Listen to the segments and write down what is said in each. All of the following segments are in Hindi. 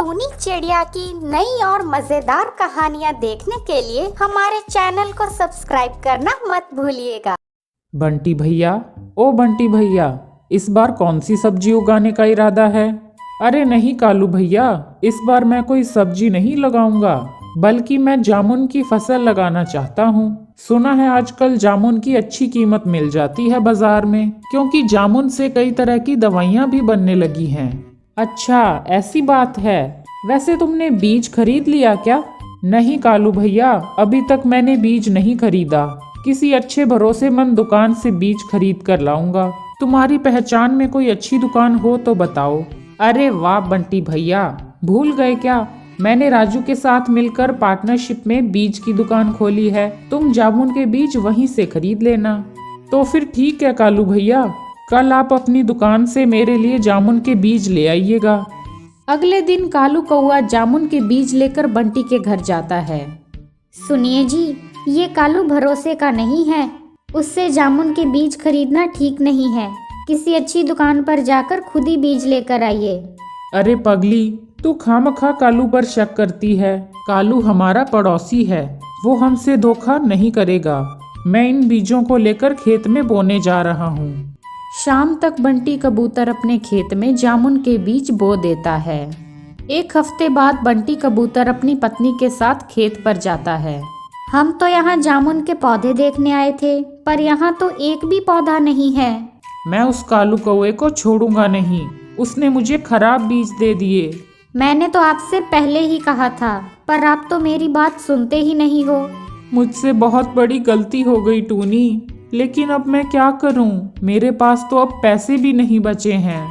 टूनी चिड़िया की नई और मजेदार कहानियाँ देखने के लिए हमारे चैनल को सब्सक्राइब करना मत भूलिएगा। बंटी भैया, ओ बंटी भैया, इस बार कौन सी सब्जी उगाने का इरादा है? अरे नहीं कालू भैया, इस बार मैं कोई सब्जी नहीं लगाऊंगा, बल्कि मैं जामुन की फसल लगाना चाहता हूँ। सुना है आजकल जामुन की अच्छी कीमत मिल जाती है बाजार में, क्योंकि जामुन से कई तरह की दवाइयाँ भी बनने लगी हैं। अच्छा, ऐसी बात है। वैसे तुमने बीज खरीद लिया क्या? नहीं कालू भैया, अभी तक मैंने बीज नहीं खरीदा। किसी अच्छे भरोसेमंद दुकान से बीज खरीद कर लाऊंगा। तुम्हारी पहचान में कोई अच्छी दुकान हो तो बताओ। अरे वाह बंटी भैया, भूल गए क्या? मैंने राजू के साथ मिलकर पार्टनरशिप में बीज की दुकान खोली है। तुम जामुन के बीज वहीं से खरीद लेना। तो फिर ठीक है कालू भैया, कल आप अपनी दुकान से मेरे लिए जामुन के बीज ले आइएगा। अगले दिन कालू कौआ जामुन के बीज लेकर बंटी के घर जाता है। सुनिए जी, ये कालू भरोसे का नहीं है, उससे जामुन के बीज खरीदना ठीक नहीं है। किसी अच्छी दुकान पर जाकर खुद ही बीज लेकर आइए। अरे पगली, तू खामखा कालू पर शक करती है। कालू हमारा पड़ोसी है, वो हमसे धोखा नहीं करेगा। मैं इन बीजों को लेकर खेत में बोने जा रहा हूँ। शाम तक बंटी कबूतर अपने खेत में जामुन के बीज बो देता है। एक हफ्ते बाद बंटी कबूतर अपनी पत्नी के साथ खेत पर जाता है। हम तो यहाँ जामुन के पौधे देखने आए थे, पर यहाँ तो एक भी पौधा नहीं है। मैं उस कालू कौवे को छोड़ूंगा नहीं, उसने मुझे खराब बीज दे दिए। मैंने तो आपसे पहले ही कहा था, पर आप तो मेरी बात सुनते ही नहीं हो। मुझसे बहुत बड़ी गलती हो गई टूनी, लेकिन अब मैं क्या करूं? मेरे पास तो अब पैसे भी नहीं बचे हैं।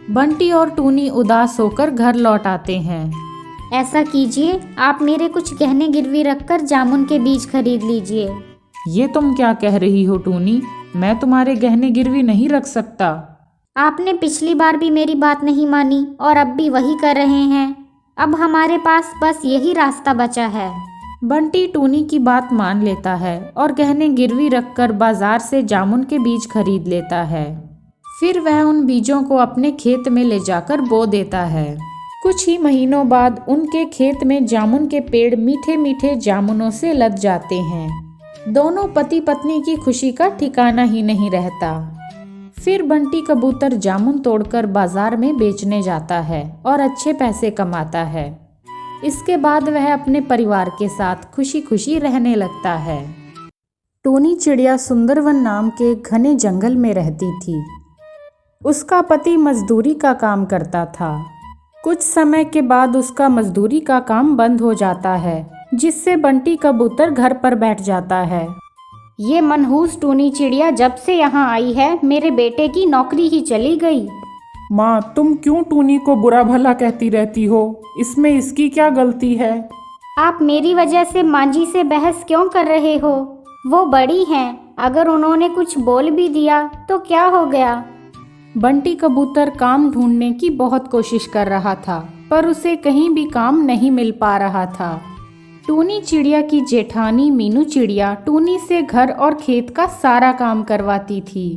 बंटी और टूनी उदास होकर घर लौट आते हैं। ऐसा कीजिए, आप मेरे कुछ गहने गिरवी रखकर जामुन के बीज खरीद लीजिए। ये तुम क्या कह रही हो टूनी? मैं तुम्हारे गहने गिरवी नहीं रख सकता। आपने पिछली बार भी मेरी बात नहीं मानी और अब भी वही कर रहे हैं। अब हमारे पास बस यही रास्ता बचा है। बंटी टूनी की बात मान लेता है और गहने गिरवी रखकर बाजार से जामुन के बीज खरीद लेता है। फिर वह उन बीजों को अपने खेत में ले जाकर बो देता है। कुछ ही महीनों बाद उनके खेत में जामुन के पेड़ मीठे मीठे जामुनों से लद जाते हैं। दोनों पति पत्नी की खुशी का ठिकाना ही नहीं रहता। फिर बंटी कबूतर जामुन तोड़कर बाजार में बेचने जाता है और अच्छे पैसे कमाता है। इसके बाद वह अपने परिवार के साथ खुशी खुशी रहने लगता है। टूनी चिड़िया सुंदरवन नाम के घने जंगल में रहती थी। उसका पति मजदूरी का काम करता था। कुछ समय के बाद उसका मजदूरी का काम बंद हो जाता है, जिससे बंटी कबूतर घर पर बैठ जाता है। ये मनहूस टूनी चिड़िया जब से यहाँ आई है, मेरे बेटे की नौकरी ही चली गई। माँ, तुम क्यों टूनी को बुरा भला कहती रहती हो? इसमें इसकी क्या गलती है? आप मेरी वजह से मांझी से बहस क्यों कर रहे हो? वो बड़ी हैं, अगर उन्होंने कुछ बोल भी दिया तो क्या हो गया? बंटी कबूतर काम ढूंढने की बहुत कोशिश कर रहा था, पर उसे कहीं भी काम नहीं मिल पा रहा था। टूनी चिड़िया की जेठानी मीनू चिड़िया टूनी से घर और खेत का सारा काम करवाती थी।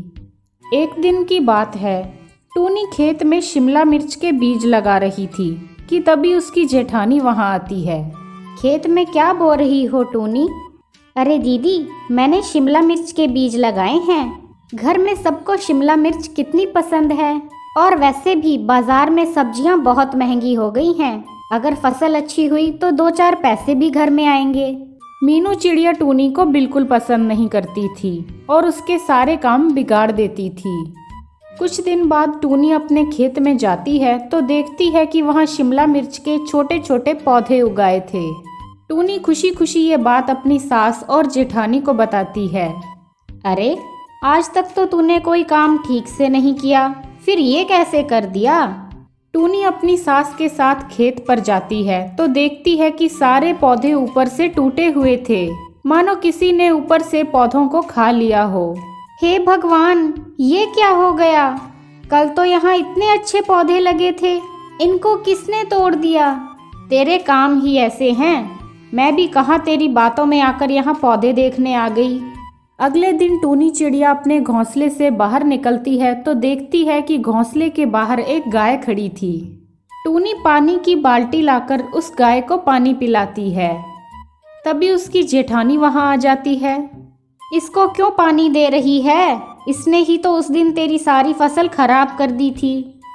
एक दिन की बात है, टूनी खेत में शिमला मिर्च के बीज लगा रही थी कि तभी उसकी जेठानी वहां आती है। खेत में क्या बो रही हो टूनी? अरे दीदी, मैंने शिमला मिर्च के बीज लगाए हैं। घर में सबको शिमला मिर्च कितनी पसंद है, और वैसे भी बाजार में सब्जियां बहुत महंगी हो गई हैं। अगर फसल अच्छी हुई तो 2-4 पैसे भी घर में आएंगे। मीनू चिड़िया टूनी को बिल्कुल पसंद नहीं करती थी और उसके सारे काम बिगाड़ देती थी। कुछ दिन बाद टूनी अपने खेत में जाती है तो देखती है कि वहाँ शिमला मिर्च के छोटे छोटे पौधे उगाए थे। टूनी खुशी खुशी ये बात अपनी सास और जेठानी को बताती है। अरे, आज तक तो तूने कोई काम ठीक से नहीं किया, फिर ये कैसे कर दिया? टूनी अपनी सास के साथ खेत पर जाती है तो देखती है कि सारे पौधे ऊपर से टूटे हुए थे, मानो किसी ने ऊपर से पौधों को खा लिया हो। हे भगवान, ये क्या हो गया? कल तो यहाँ इतने अच्छे पौधे लगे थे, इनको किसने तोड़ दिया? तेरे काम ही ऐसे हैं। मैं भी कहाँ तेरी बातों में आकर यहाँ पौधे देखने आ गई। अगले दिन टूनी चिड़िया अपने घोंसले से बाहर निकलती है तो देखती है कि घोंसले के बाहर एक गाय खड़ी थी। टूनी पानी की बाल्टी लाकर उस गाय को पानी पिलाती है। तभी उसकी जेठानी वहाँ आ जाती है। इसको क्यों पानी दे रही है? इसने ही तो उस दिन तेरी सारी फसल खराब कर दी थी।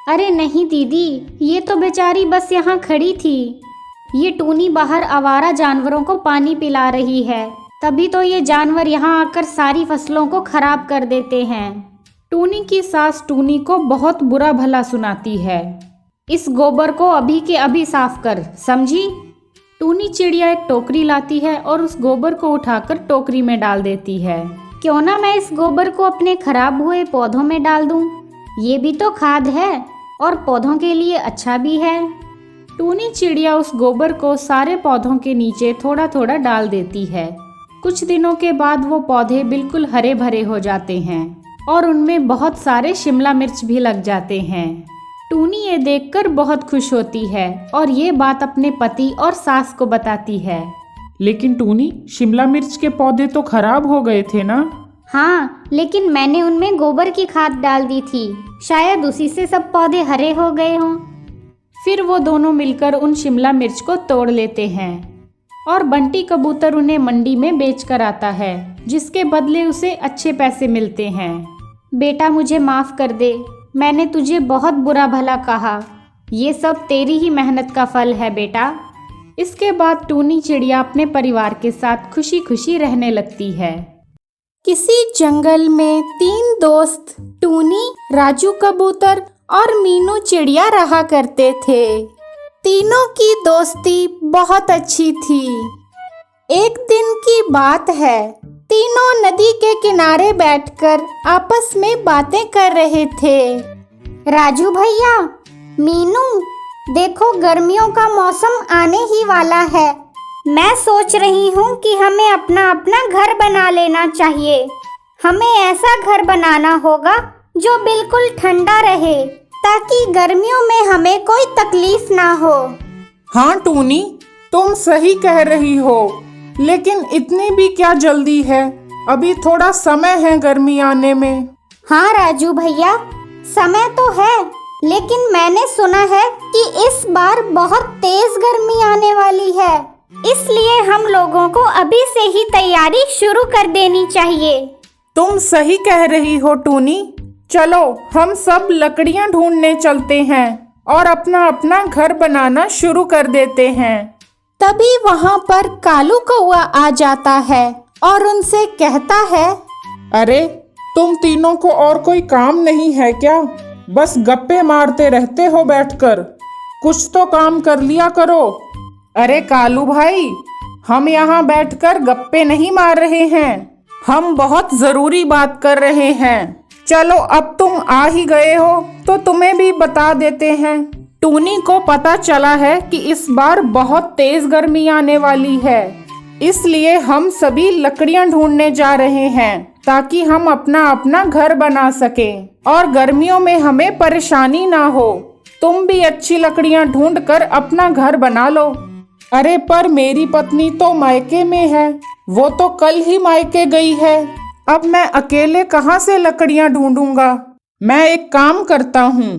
अरे नहीं दीदी, ये तो बेचारी बस यहाँ खड़ी थी। ये टूनी बाहर आवारा जानवरों को पानी पिला रही है, तभी तो ये जानवर यहाँ आकर सारी फसलों को खराब कर देते हैं। टूनी की सास टूनी को बहुत बुरा भला सुनाती है। इस गोबर को अभी के अभी साफ कर, समझी? टूनी चिड़िया एक टोकरी लाती है और उस गोबर को उठाकर टोकरी में डाल देती है। क्यों ना मैं इस गोबर को अपने खराब हुए पौधों में डाल दूं? ये भी तो खाद है और पौधों के लिए अच्छा भी है। टूनी चिड़िया उस गोबर को सारे पौधों के नीचे थोड़ा थोड़ा डाल देती है। कुछ दिनों के बाद वो पौधे बिल्कुल हरे भरे हो जाते हैं और उनमें बहुत सारे शिमला मिर्च भी लग जाते हैं। टूनी ये देखकर बहुत खुश होती है और ये बात अपने पति और सास को बताती है। लेकिन टूनी, शिमला मिर्च के पौधे तो खराब हो गए थे ना? हाँ, लेकिन मैंने उनमें गोबर की खाद डाल दी थी, शायद उसी से सब पौधे हरे हो गए हों। फिर वो दोनों मिलकर उन शिमला मिर्च को तोड़ लेते हैं और बंटी कबूतर उन्हें मंडी में बेच कर आता है, जिसके बदले उसे अच्छे पैसे मिलते हैं। बेटा मुझे माफ़ कर दे, मैंने तुझे बहुत बुरा भला कहा। ये सब तेरी ही मेहनत का फल है बेटा। इसके बाद टूनी चिड़िया अपने परिवार के साथ खुशी खुशी रहने लगती है। किसी जंगल में 3 दोस्त टूनी, राजू कबूतर और मीनू चिड़िया रहा करते थे। तीनों की दोस्ती बहुत अच्छी थी। एक दिन की बात है, तीनों नदी के किनारे बैठकर आपस में बातें कर रहे थे। राजू भैया, मीनू, देखो गर्मियों का मौसम आने ही वाला है। मैं सोच रही हूँ कि हमें अपना अपना घर बना लेना चाहिए। हमें ऐसा घर बनाना होगा जो बिल्कुल ठंडा रहे, ताकि गर्मियों में हमें कोई तकलीफ ना हो। हाँ टूनी, तुम सही कह रही हो, लेकिन इतनी भी क्या जल्दी है? अभी थोड़ा समय है गर्मी आने में। हाँ राजू भैया, समय तो है, लेकिन मैंने सुना है कि इस बार बहुत तेज गर्मी आने वाली है, इसलिए हम लोगों को अभी से ही तैयारी शुरू कर देनी चाहिए। तुम सही कह रही हो टूनी, चलो हम सब लकड़ियां ढूंढने चलते हैं और अपना अपना घर बनाना शुरू कर देते हैं। तभी वहाँ पर कालू कौआ आ जाता है और उनसे कहता है, अरे तुम तीनों को और कोई काम नहीं है क्या? बस गप्पे मारते रहते हो बैठकर, कुछ तो काम कर लिया करो। अरे कालू भाई, हम यहाँ बैठकर गप्पे नहीं मार रहे हैं, हम बहुत ज़रूरी बात कर रहे हैं। चलो अब तुम आ ही गए हो तो तुम्हें भी बता देते हैं। टूनी को पता चला है कि इस बार बहुत तेज गर्मी आने वाली है, इसलिए हम सभी लकड़ियां ढूंढने जा रहे हैं ताकि हम अपना अपना घर बना सकें और गर्मियों में हमें परेशानी ना हो। तुम भी अच्छी लकड़ियां ढूंढकर अपना घर बना लो। अरे पर मेरी पत्नी तो मायके में है, वो तो कल ही मायके गई है। अब मैं अकेले कहाँ से लकड़ियां ढूंढूंगा? मैं एक काम करता हूँ,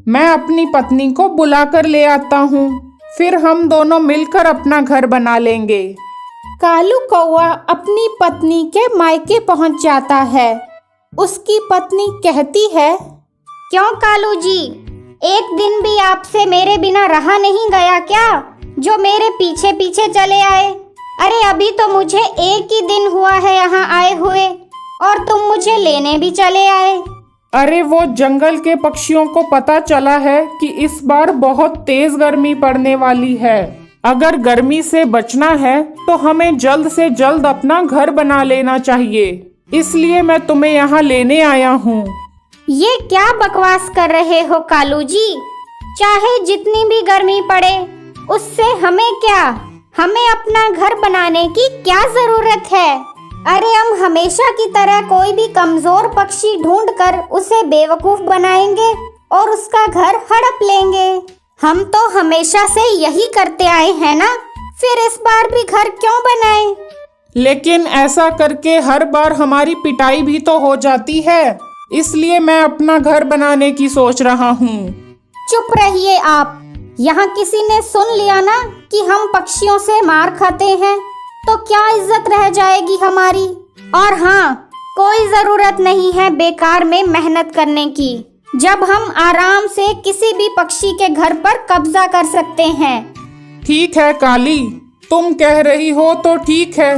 मैं अपनी पत्नी को बुला कर ले आता हूँ, फिर हम दोनों मिलकर अपना घर बना लेंगे। कालू कौआ अपनी पत्नी के मायके पहुंच जाता है। उसकी पत्नी कहती है, क्यों कालू जी, एक दिन भी आपसे मेरे बिना रहा नहीं गया क्या, जो मेरे पीछे पीछे चले आए? अरे अभी तो मुझे एक ही दिन हुआ है यहाँ आए हुए और तुम मुझे लेने भी चले आए। अरे वो जंगल के पक्षियों को पता चला है कि इस बार बहुत तेज गर्मी पड़ने वाली है। अगर गर्मी से बचना है तो हमें जल्द से जल्द अपना घर बना लेना चाहिए, इसलिए मैं तुम्हें यहाँ लेने आया हूँ। ये क्या बकवास कर रहे हो कालू जी? चाहे जितनी भी गर्मी पड़े उससे हमें क्या, हमें अपना घर बनाने की क्या जरूरत है? अरे हम हमेशा की तरह कोई भी कमजोर पक्षी ढूंढकर उसे बेवकूफ बनाएंगे और उसका घर हड़प लेंगे। हम तो हमेशा से यही करते आए हैं ना, फिर इस बार भी घर क्यों बनाएं? लेकिन ऐसा करके हर बार हमारी पिटाई भी तो हो जाती है, इसलिए मैं अपना घर बनाने की सोच रहा हूँ। चुप रहिए आप, यहाँ किसी ने सुन लिया ना कि हम पक्षियों से मार खाते हैं तो क्या इज्जत रह जाएगी हमारी। और हाँ, कोई ज़रूरत नहीं है बेकार में मेहनत करने की, जब हम आराम से किसी भी पक्षी के घर पर कब्जा कर सकते हैं। ठीक है काली, तुम कह रही हो तो ठीक है।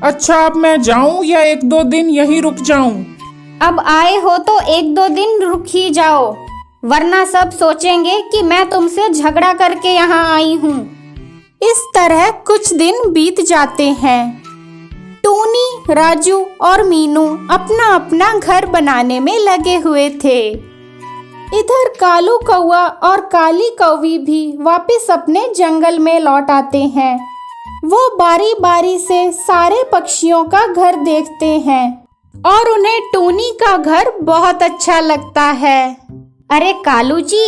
अच्छा, अब मैं जाऊं या 1-2 दिन यहीं रुक जाऊं? अब आए हो तो 1-2 दिन रुक ही जाओ, वरना सब सोचेंगे कि मैं तुमसे झगड़ा करके यहाँ आई हूँ। इस तरह कुछ दिन बीत जाते हैं। टूनी, राजू और मीनू अपना अपना घर बनाने में लगे हुए थे। इधर कालू कौवा और काली कौवी भी वापस अपने जंगल में लौट आते हैं। वो बारी बारी से सारे पक्षियों का घर देखते हैं और उन्हें टूनी का घर बहुत अच्छा लगता है। अरे कालू जी,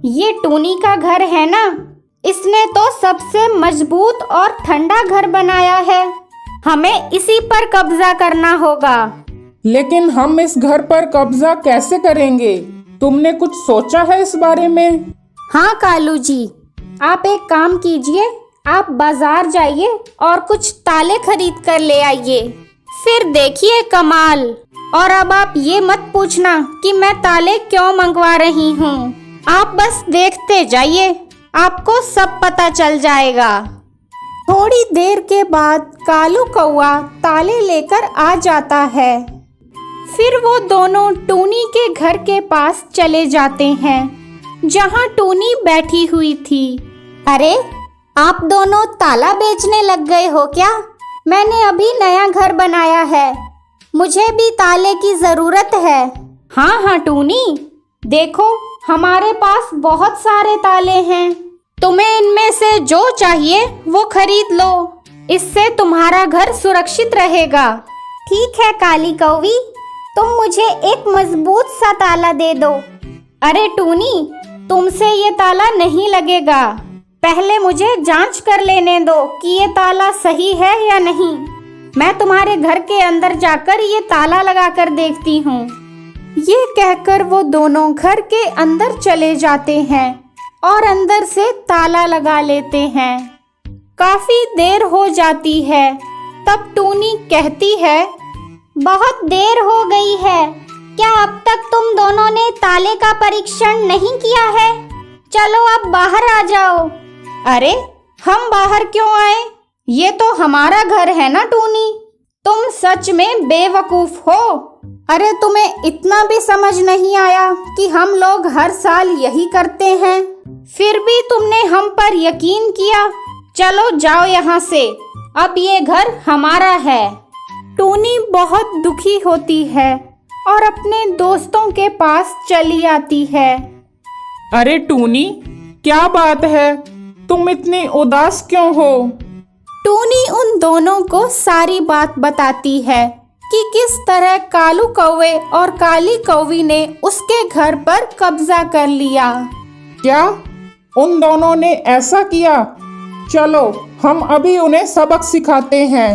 ये टूनी का घर है ना, इसने तो सबसे मजबूत और ठंडा घर बनाया है। हमें इसी पर कब्जा करना होगा। लेकिन हम इस घर पर कब्जा कैसे करेंगे? तुमने कुछ सोचा है इस बारे में? हाँ कालू जी, आप एक काम कीजिए, आप बाजार जाइए और कुछ ताले खरीद कर ले आइए, फिर देखिए कमाल। और अब आप ये मत पूछना कि मैं ताले क्यों मंगवा रही हूँ, आप बस देखते जाइए, आपको सब पता चल जाएगा। थोड़ी देर के बाद कालू कौवा ताले लेकर आ जाता है। फिर वो दोनों टूनी के घर के पास चले जाते हैं, जहाँ टूनी बैठी हुई थी। अरे, आप दोनों ताला बेचने लग गए हो क्या? मैंने अभी नया घर बनाया है, मुझे भी ताले की ज़रूरत है। हाँ हाँ टूनी, देखो हमारे पास बहुत सारे ताले हैं, तुम्हें इनमें से जो चाहिए वो खरीद लो, इससे तुम्हारा घर सुरक्षित रहेगा। ठीक है काली कौवी, तुम मुझे एक मजबूत सा ताला दे दो। अरे टूनी, तुमसे ये ताला नहीं लगेगा, पहले मुझे जांच कर लेने दो कि ये ताला सही है या नहीं। मैं तुम्हारे घर के अंदर जाकर ये ताला लगा कर देखती हूँ। ये कहकर वो दोनों घर के अंदर चले जाते हैं और अंदर से ताला लगा लेते हैं। काफी देर हो जाती है, तब टूनी कहती है, बहुत देर हो गई है, क्या अब तक तुम दोनों ने ताले का परीक्षण नहीं किया है? चलो अब बाहर आ जाओ। अरे, हम बाहर क्यों आए? ये तो हमारा घर है ना टूनी, तुम सच में बेवकूफ हो। अरे, तुम्हें इतना भी समझ नहीं आया कि हम लोग हर साल यही करते हैं, फिर भी तुमने हम पर यकीन किया। चलो जाओ यहाँ से, अब ये घर हमारा है। टूनी बहुत दुखी होती है और अपने दोस्तों के पास चली आती है। अरे टूनी, क्या बात है, तुम इतनी उदास क्यों हो? टूनी उन दोनों को सारी बात बताती है कि किस तरह कालू कौवे और काली कौवी ने उसके घर पर कब्जा कर लिया। क्या उन दोनों ने ऐसा किया? चलो हम अभी उन्हें सबक सिखाते हैं।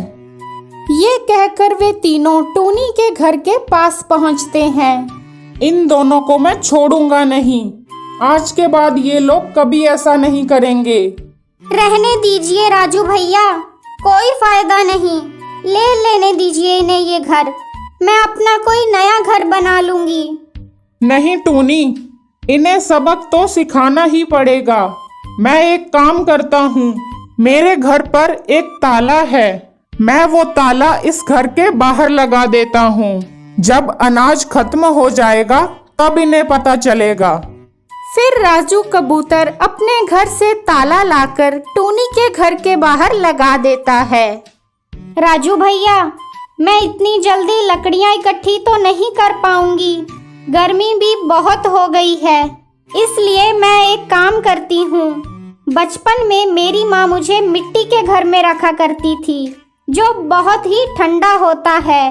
ये कहकर वे तीनों टूनी के घर के पास पहुंचते हैं। इन दोनों को मैं छोड़ूंगा नहीं, आज के बाद ये लोग कभी ऐसा नहीं करेंगे। रहने दीजिए राजू भैया, कोई फायदा नहीं, ले लेने दीजिए इन्हें ये घर, मैं अपना कोई नया घर बना लूंगी। नहीं टूनी, इन्हें सबक तो सिखाना ही पड़ेगा। मैं एक काम करता हूँ, मेरे घर पर एक ताला है, मैं वो ताला इस घर के बाहर लगा देता हूँ। जब अनाज खत्म हो जाएगा तब इन्हें पता चलेगा। फिर राजू कबूतर अपने घर से ताला लाकर टूनी के घर के बाहर लगा देता है। राजू भैया, मैं इतनी जल्दी लकड़ियाँ इकट्ठी तो नहीं कर पाऊंगी, गर्मी भी बहुत हो गई है, इसलिए मैं एक काम करती हूँ। बचपन में मेरी माँ मुझे मिट्टी के घर में रखा करती थी, जो बहुत ही ठंडा होता है,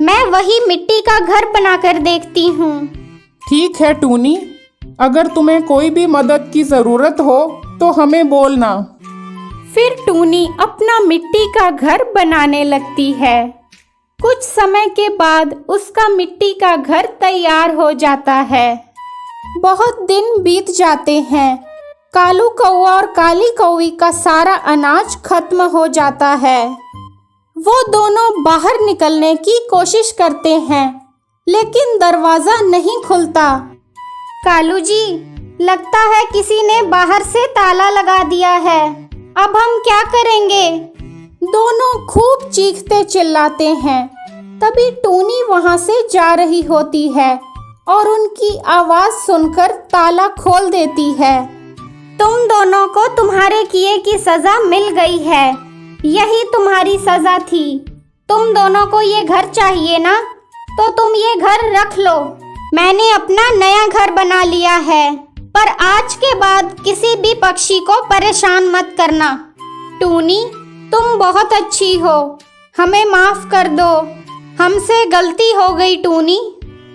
मैं वही मिट्टी का घर बनाकर देखती हूँ। ठीक है टूनी, अगर तुम्हें कोई भी मदद की ज़रूरत हो तो हमें बोलना। फिर टूनी अपना मिट्टी का घर बनाने लगती है। कुछ समय के बाद उसका मिट्टी का घर तैयार हो जाता है। बहुत दिन बीत जाते हैं। कालू कौवा और काली कौवी का सारा अनाज खत्म हो जाता है। वो दोनों बाहर निकलने की कोशिश करते हैं, लेकिन दरवाजा नहीं खुलता। कालू जी, लगता है किसी ने बाहर से ताला लगा दिया है। अब हम क्या करेंगे? दोनों खूब चीखते चिल्लाते हैं। तभी टूनी वहां से जा रही होती है और उनकी आवाज सुनकर ताला खोल देती है। तुम दोनों को तुम्हारे किए की सजा मिल गई है। यही तुम्हारी सजा थी। तुम दोनों को ये घर चाहिए ना, तो तुम ये घर रख लो। मैंने अपना नया घर बना लिया है, पर आज के बाद किसी भी पक्षी को परेशान मत करना। टूनी, तुम बहुत अच्छी हो, हमें माफ कर दो। हमसे गलती हो गई टूनी।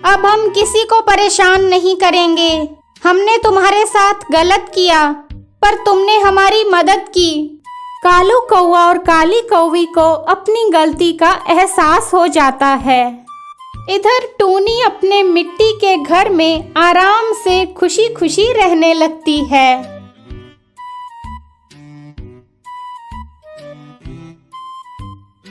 अब हम किसी को परेशान नहीं करेंगे। हमने तुम्हारे साथ गलत किया, पर तुमने हमारी मदद की। कालू कौवा और काली कौवी को अपनी गलती का एहसास हो जाता है। इधर टूनी अपने मिट्टी के घर में आराम से खुशी खुशी रहने लगती है।